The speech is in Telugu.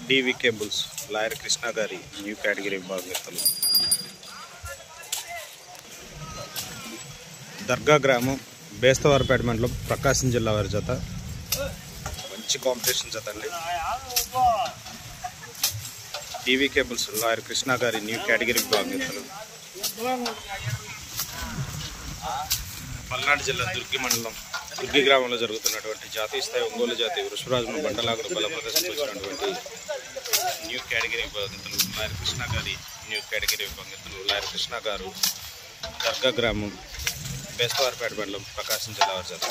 డివి కేబుల్స్ లాయర్ కృష్ణ గారి న్యూ కేటగిరీ విభాగస్తులు. దర్గా గ్రామం బేస్తవారపేట మండలం ప్రకాశం జిల్లా వారి జత. మంచి కాంపిటీషన్ జత అండి. డివి కేబుల్స్ లాయర్ కృష్ణ గారి న్యూ కేటగిరీ విభాగస్తులు. పల్నాడు జిల్లా దుర్గి మండలం దుర్గి గ్రామంలో జరుగుతున్నటువంటి జాతీయ స్థాయి ఒంగోలు జాతి వృషభరాజును బండలాగుడు బల ప్రదర్శించినటువంటి న్యూ కేటగిరీ విభాగస్తులు లాయర్ కృష్ణ గారి న్యూ కేటగిరీ విభాగస్తులు. లాయర్ కృష్ణ గారు దర్గా గ్రామం బేస్తవారపేట మండలం ప్రకాశం జిల్లా వారి జత.